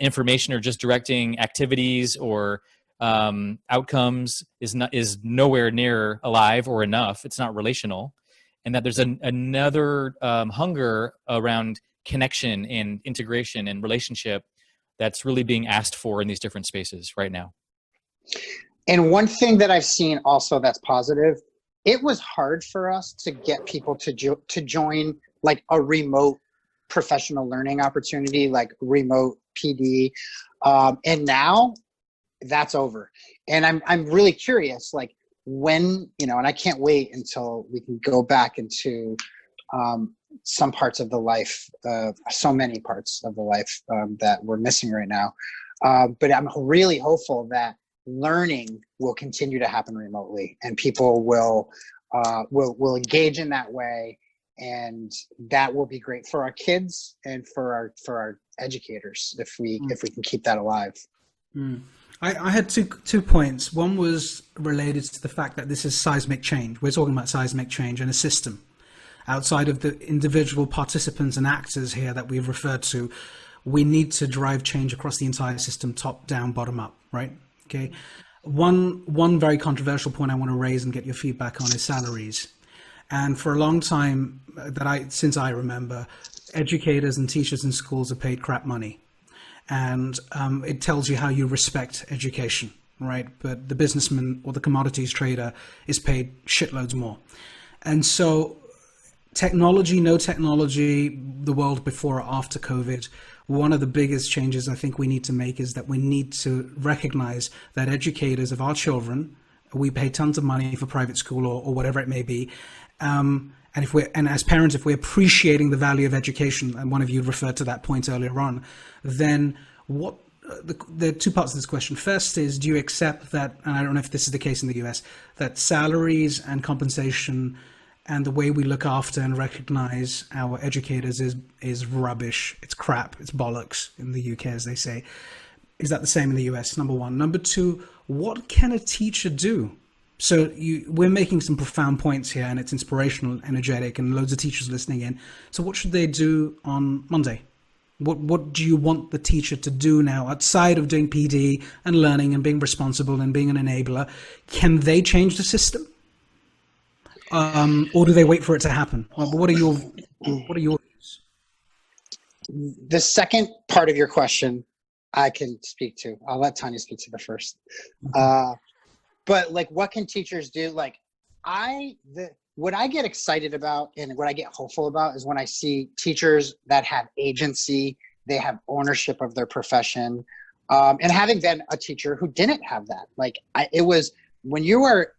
information or just directing activities or outcomes is nowhere near alive or enough. It's not relational. And that there's another hunger around connection and integration and relationship that's really being asked for in these different spaces right now. And one thing that I've seen also that's positive, it was hard for us to get people to join like a remote professional learning opportunity, like remote PD. And now that's over. And I'm really curious, like when, and I can't wait until we can go back into some parts of the life, so many parts of the life that we're missing right now. But I'm really hopeful that learning will continue to happen remotely, and people will engage in that way, and that will be great for our kids and for our educators if we can keep that alive. I had two points. One was related to the fact that this is seismic change. We're talking about seismic change in a system. Outside of the individual participants and actors here that we've referred to, we need to drive change across the entire system, top down, bottom up, right? Okay. One very controversial point I want to raise and get your feedback on is salaries. And for a long time, since I remember, educators and teachers in schools are paid crap money. And it tells you how you respect education, right? But the businessman or the commodities trader is paid shitloads more. And so technology, no technology, the world before or after COVID, one of the biggest changes I think we need to make is that we need to recognize that educators of our children, we pay tons of money for private school or whatever it may be. And as parents, if we're appreciating the value of education, and one of you referred to that point earlier on, then there are two parts of this question. First is, do you accept that, and I don't know if this is the case in the US, that salaries and compensation and the way we look after and recognize our educators is rubbish, it's crap, it's bollocks in the UK, as they say. Is that the same in the US? Number one. Number two, what can a teacher do? So we're making some profound points here, and it's inspirational, energetic, and loads of teachers listening in. So what should they do on Monday? What do you want the teacher to do now outside of doing PD and learning and being responsible and being an enabler? Can they change the system? Or do they wait for it to happen? What are your views? The second part of your question, I can speak to. I'll let Tanya speak to the first. But like, what can teachers do? Like, what I get excited about and what I get hopeful about is when I see teachers that have agency, they have ownership of their profession. And having been a teacher who didn't have that, like it was when you are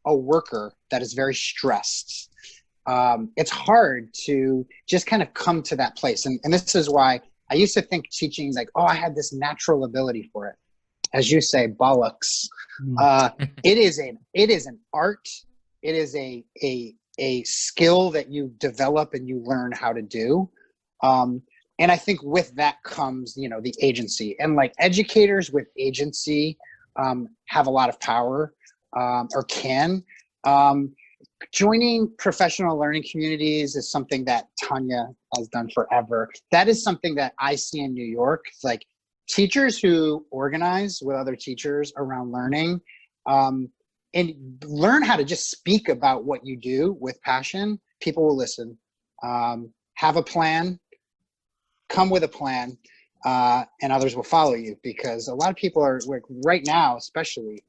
a worker that is very stressed, it's hard to just kind of come to that place. And this is why I used to think teaching like, oh, I had this natural ability for it. As you say, bollocks. It is an art. It is a skill that you develop and you learn how to do. And I think with that comes, the agency, and like educators with agency have a lot of power, or can. Joining professional learning communities is something that Tanya has done forever. That is something that I see in New York. Like teachers who organize with other teachers around learning, and learn how to just speak about what you do with passion, people will listen. Have a plan, come with a plan, and others will follow you, because a lot of people are like right now, especially,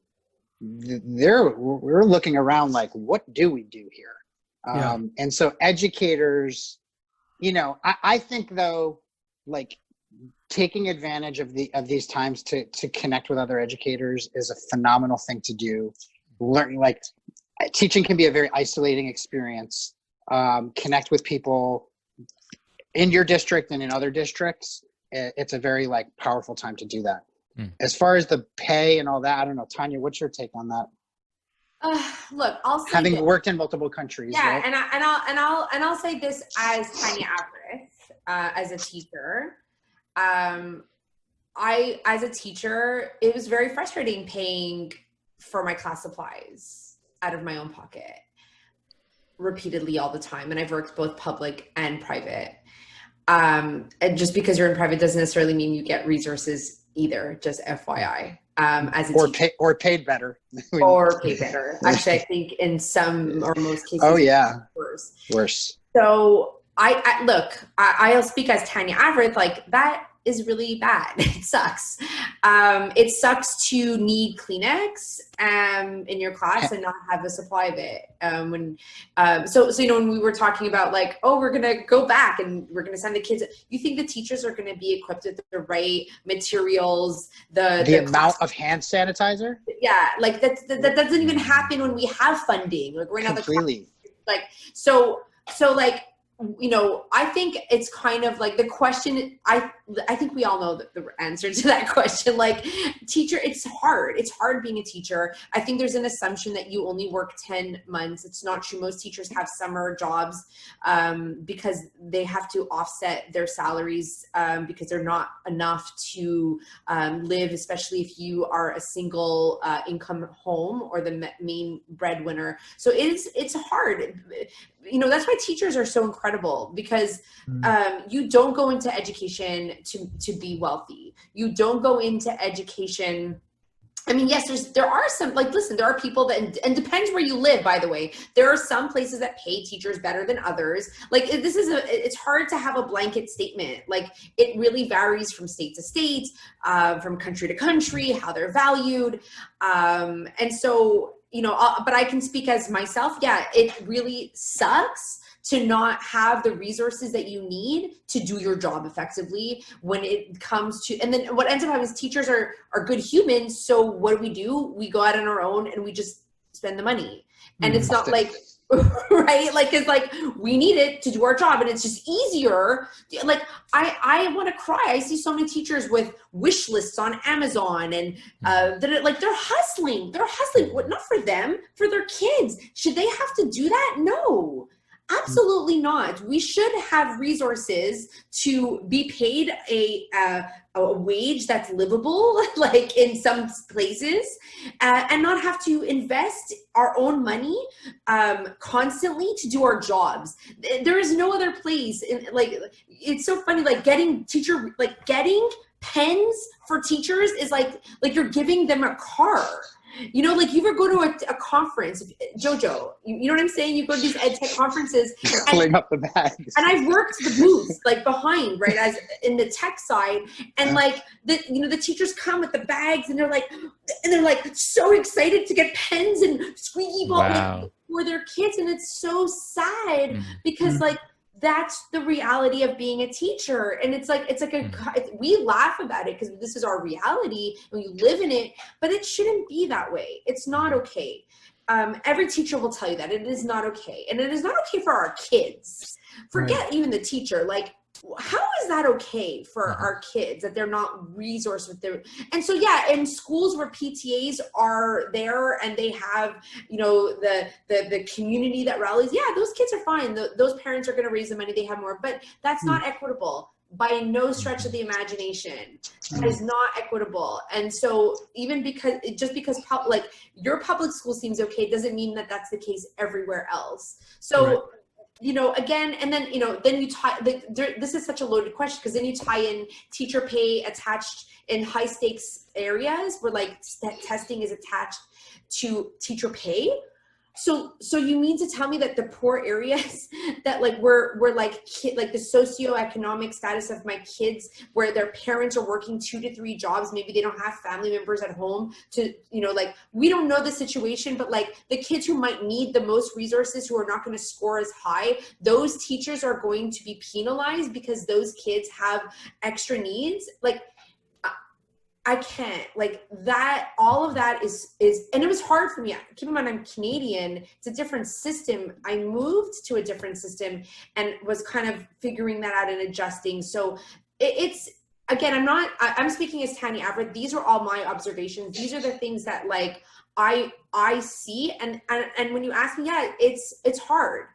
we're looking around like, what do we do here? Yeah. And so educators, I think though, like taking advantage of these times to connect with other educators is a phenomenal thing to do. Learning, like teaching can be a very isolating experience. Connect with people in your district and in other districts. It's a very like powerful time to do that. As far as the pay and all that, I don't know, Tanya, what's your take on that? Look, I'll say having worked in multiple countries. Yeah, right? and I'll say this as Tanya Avrith, as a teacher. As a teacher, it was very frustrating paying for my class supplies out of my own pocket repeatedly all the time. And I've worked both public and private. And just because you're in private doesn't necessarily mean you get resources either, just FYI. As a teacher. Or paid better. Or paid better. Actually, I think in some or most cases. Oh yeah. Worse. So I'll speak as Tanya Avrith, like that is really bad. It sucks. It sucks to need Kleenex in your class and not have a supply of it. So when we were talking about like, oh, we're going to go back and we're going to send the kids, you think the teachers are going to be equipped with the right materials, the amount of hand sanitizer? Yeah. Like that doesn't even happen when we have funding. Like right now, completely. So I think it's kind of like the question, I think we all know the answer to that question. Like teacher, it's hard. It's hard being a teacher. I think there's an assumption that you only work 10 months. It's not true. Most teachers have summer jobs because they have to offset their salaries because they're not enough to live, especially if you are a single income home or the main breadwinner. So it's hard. That's why teachers are so incredible, because you don't go into education to be wealthy. You don't go into education. I mean, yes, there are some, like, listen, there are people that, and depends where you live, by the way. There are some places that pay teachers better than others. Like it's hard to have a blanket statement. Like it really varies from state to state, from country to country, how they're valued. And so, but I can speak as myself. Yeah, it really sucks to not have the resources that you need to do your job effectively when it comes to, and then what ends up happening is teachers are good humans. So what do? We go out on our own and we just spend the money. And it's not like, right? Like, it's like, we need it to do our job and it's just easier. Like, I want to cry. I see so many teachers with wish lists on Amazon and they're hustling. What, not for them, for their kids. Should they have to do that? No. Absolutely not. We should have resources to be paid a wage that's livable, like in some places, and not have to invest our own money constantly to do our jobs. There is no other place. It's so funny. Like getting pens for teachers is like you're giving them a car. You ever go to a conference, JoJo, you know what I'm saying? You go to these ed tech conferences. Pulling up the bags. And I've worked the booths, like behind, right, as in the tech side. And the teachers come with the bags and they're like so excited to get pens and squeaky ball for their kids. And it's so sad because that's the reality of being a teacher. And we laugh about it because this is our reality and we live in it, but it shouldn't be that way. It's not okay. Every teacher will tell you that it is not okay. And it is not okay for our kids. Forget even the teacher. Like, how is that okay for our kids that they're not resourced with their, and so, in schools where PTAs are there and they have, the community that rallies, those kids are fine. Those parents are going to raise the money, they have more, but that's not equitable by no stretch of the imagination. That is not equitable. And so even because your public school seems okay, doesn't mean that that's the case everywhere else. So, again, and then, then you tie, this is such a loaded question because then you tie in teacher pay attached in high stakes areas where testing is attached to teacher pay. So you mean to tell me that the poor areas that we're the socioeconomic status of my kids, where their parents are working 2 to 3 jobs, maybe they don't have family members at home to, we don't know the situation, but the kids who might need the most resources, who are not going to score as high, those teachers are going to be penalized because those kids have extra needs. I can't, that, all of that is, and it was hard for me. Keep in mind, I'm Canadian. It's a different system. I moved to a different system and was kind of figuring that out and adjusting. So it's, again, I'm speaking as Tanya Avrith. These are all my observations. These are the things that I see. And when you ask me, it's hard.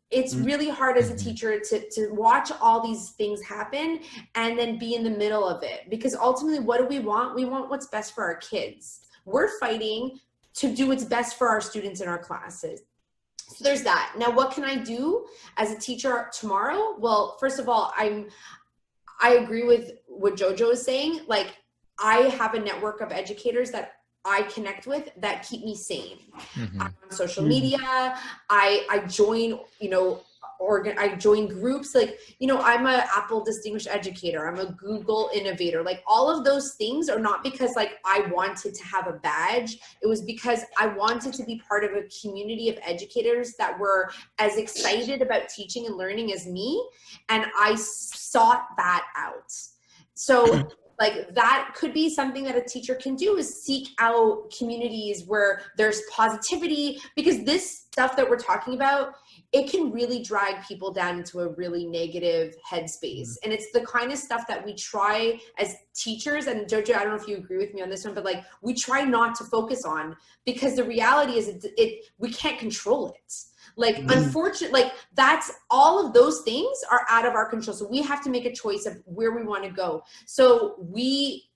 It's really hard as a teacher to watch all these things happen and then be in the middle of it. Because ultimately, what do we want? We want what's best for our kids. We're fighting to do what's best for our students in our classes. So there's that. Now, what can I do as a teacher tomorrow? Well, first of all, I agree with what JoJo is saying. I have a network of educators that I connect with that keep me sane. On social media, I join, I join groups, like, you know, I'm a Apple Distinguished Educator, I'm a Google Innovator. Like, all of those things are not because like I wanted to have a badge. It was because I wanted to be part of a community of educators that were as excited about teaching and learning as me. And I sought that out. So like, that could be something that a teacher can do, is seek out communities where there's positivity, because this stuff that we're talking about, it can really drag people down into a really negative headspace. And it's the kind of stuff that we try as teachers, and JoJo, I don't know if you agree with me on this one, but like, we try not to focus on, because the reality is we can't control it. Like, unfortunately, like, that's, all of those things are out of our control. So we have to make a choice of where we want to go. So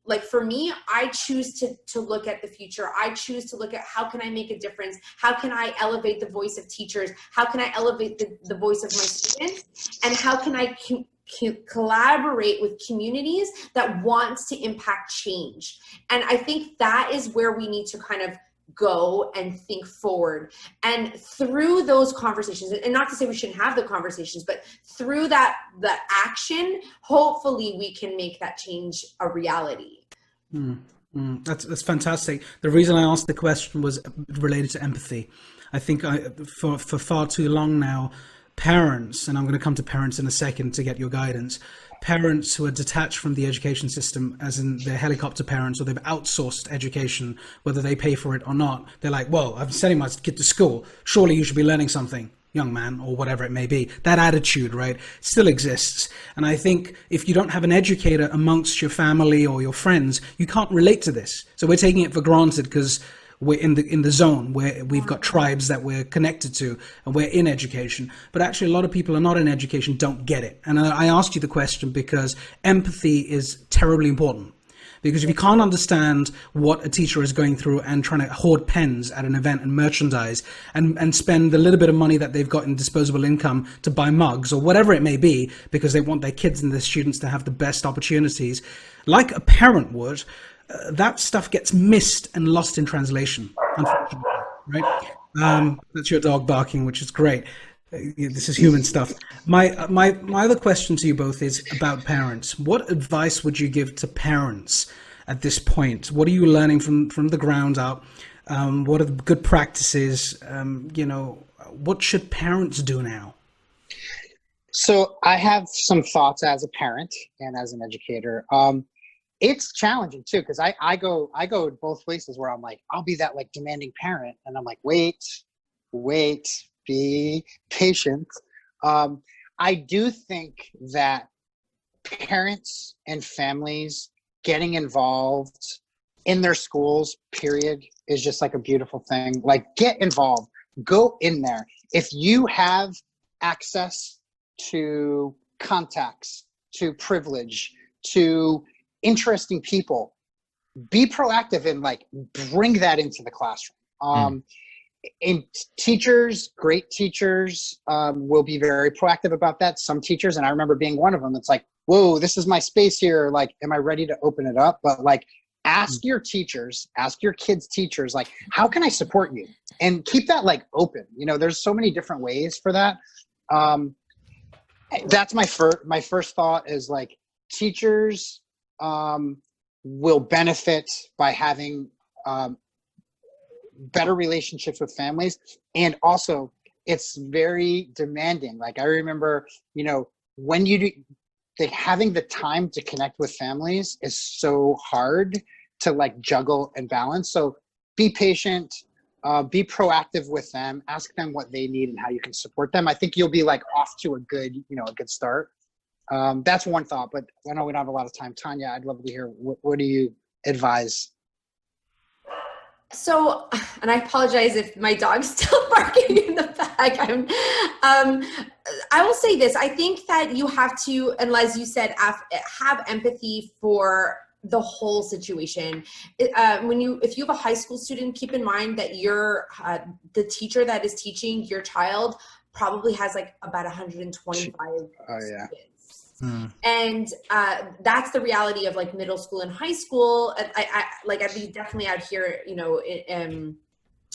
like, for me, I choose to look at the future. I choose to look at, how can I make a difference? How can I elevate the voice of teachers? How can I elevate the voice of my students? And how can I collaborate with communities that wants to impact change? And I think that is where we need to kind of go and think forward. And through those conversations, and not to say we shouldn't have the conversations, but through the action, hopefully we can make that change a reality. That's fantastic. The reason I asked the question was related to empathy. I think for far too long now, parents, and I'm going to come to parents in a second to get your guidance, parents who are detached from the education system, as in they're helicopter parents, or they've outsourced education, whether they pay for it or not. They're like, well, I'm sending my kid to school. Surely you should be learning something, young man, or whatever it may be. That attitude, right, still exists. And I think if you don't have an educator amongst your family or your friends, you can't relate to this. So we're taking it for granted because we're in the zone where we've got tribes that we're connected to, and we're in education. But actually, a lot of people are not in education, don't get it. And I asked you the question because empathy is terribly important. Because if you can't understand what a teacher is going through and trying to hoard pens at an event and merchandise and spend the little bit of money that they've got in disposable income to buy mugs or whatever it may be, because they want their kids and their students to have the best opportunities, like a parent would, that stuff gets missed and lost in translation, unfortunately, right? That's your dog barking, which is great. This is human stuff. My other question to you both is about parents. What advice would you give to parents at this point? What are you learning from the ground up? What are the good practices? What should parents do now? So I have some thoughts as a parent and as an educator. It's challenging too, because I go both places where I'm like, I'll be that like demanding parent, and I'm like, wait, be patient. I do think that parents and families getting involved in their schools, period, is just like a beautiful thing. Like, get involved, go in there. If you have access to contacts, to privilege, to interesting people, be proactive and like bring that into the classroom. And teachers, great teachers, will be very proactive about that. Some teachers, and I remember being one of them, it's like, whoa, this is my space here. Like, am I ready to open it up? But like, ask your teachers, ask your kids' teachers, like, how can I support you? And keep that like open. You know, there's so many different ways for that. That's my first thought is like, teachers will benefit by having better relationships with families. And also, it's very demanding. Like, I remember, when you do, like, having the time to connect with families is so hard to like juggle and balance. So be patient, be proactive with them, ask them what they need and how you can support them. I think you'll be like off to a good start. That's one thought, but I know we don't have a lot of time. Tanya, I'd love to hear, what do you advise? So, and I apologize if my dog's still barking in the back. I will say this. I think that you have to, and as you said, have empathy for the whole situation. If you have a high school student, keep in mind that the teacher that is teaching your child probably has like about 125 students. And that's the reality of like middle school and high school. I definitely out here,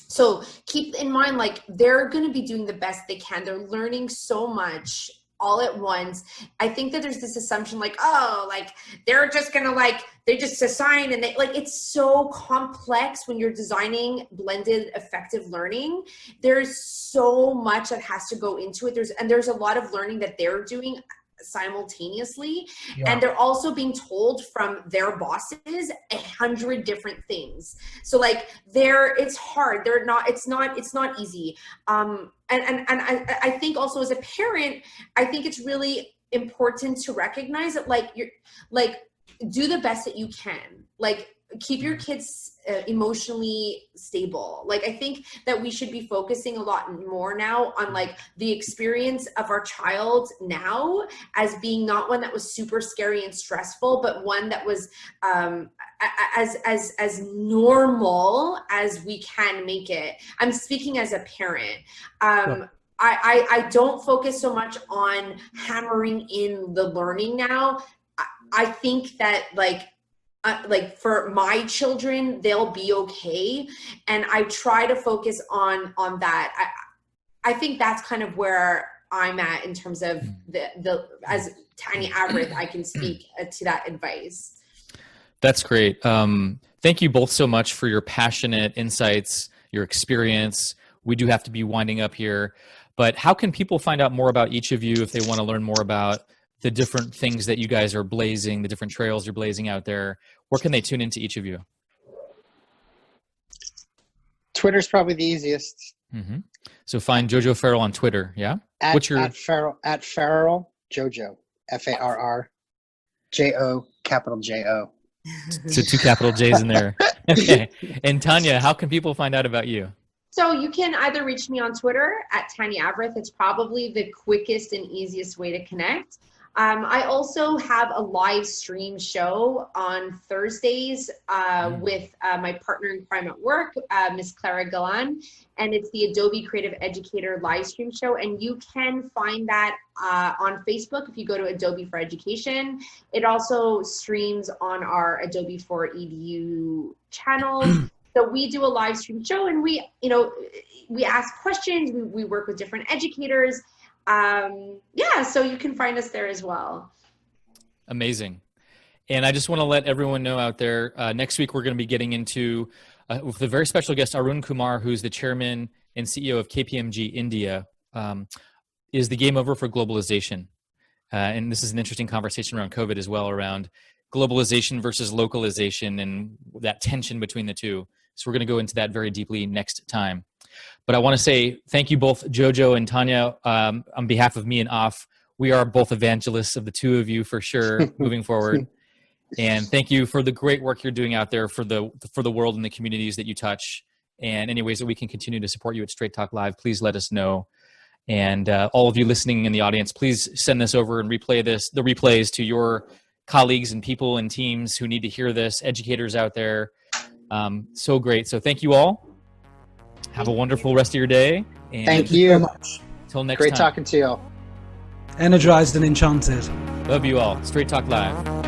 So keep in mind, like, they're going to be doing the best they can. They're learning so much all at once. I think that there's this assumption like, oh, like they're just going to like, they just assign, and they like, it's so complex when you're designing blended effective learning. There's so much that has to go into it. There's a lot of learning that they're doing simultaneously, and they're also being told from their bosses 100 different things. So like it's hard. It's not easy. And I think also as a parent, I think it's really important to recognize that like you're like, do the best that you can. Like, keep your kids emotionally stable. Like, I think that we should be focusing a lot more now on like the experience of our child now as being not one that was super scary and stressful, but one that was as normal as we can make it. I'm speaking as a parent. I don't focus so much on hammering in the learning now. I think that like for my children, they'll be okay. And I try to focus on that. I think that's kind of where I'm at in terms of the as Tanya Avrith, I can speak to that advice. That's great. Thank you both so much for your passionate insights, your experience. We do have to be winding up here, but how can people find out more about each of you if they want to learn more about the different things that you guys are blazing, the different trails you're blazing out there? Where can they tune into each of you? Twitter's probably the easiest. Mm-hmm. So find JoJo Farrell on Twitter. Yeah. At Farrell JoJo, FARRJO, capital JO. So 2 capital J's in there. Okay. And Tanya, how can people find out about you? So you can either reach me on Twitter at Tanya Avrith. It's probably the quickest and easiest way to connect. I also have a live stream show on Thursdays with my partner in crime at work, Miss Clara Galan, and it's the Adobe Creative Educator live stream show. And you can find that on Facebook if you go to Adobe for Education. It also streams on our Adobe for Edu channel. So we do a live stream show, and we ask questions. We work with different educators. So you can find us there as well. Amazing. And I just want to let everyone know out there, next week we're going to be getting into with a very special guest, Arun Kumar, who's the chairman and CEO of KPMG India. Is the game over for globalization? And this is an interesting conversation around COVID as well, around globalization versus localization and that tension between the two. So we're going to go into that very deeply next time. But I want to say thank you both, JoJo and Tanya, on behalf of me and Af. We are both evangelists of the two of you for sure moving forward. And thank you for the great work you're doing out there for the world and the communities that you touch. And any ways that we can continue to support you at Straight Talk Live, please let us know. And all of you listening in the audience, please send this over and the replays to your colleagues and people and teams who need to hear this, educators out there. So great. So thank you all. Have a wonderful rest of your day. And thank you so much. Till next time. Great talking to you all. Energized and enchanted. Love you all. Straight Talk Live.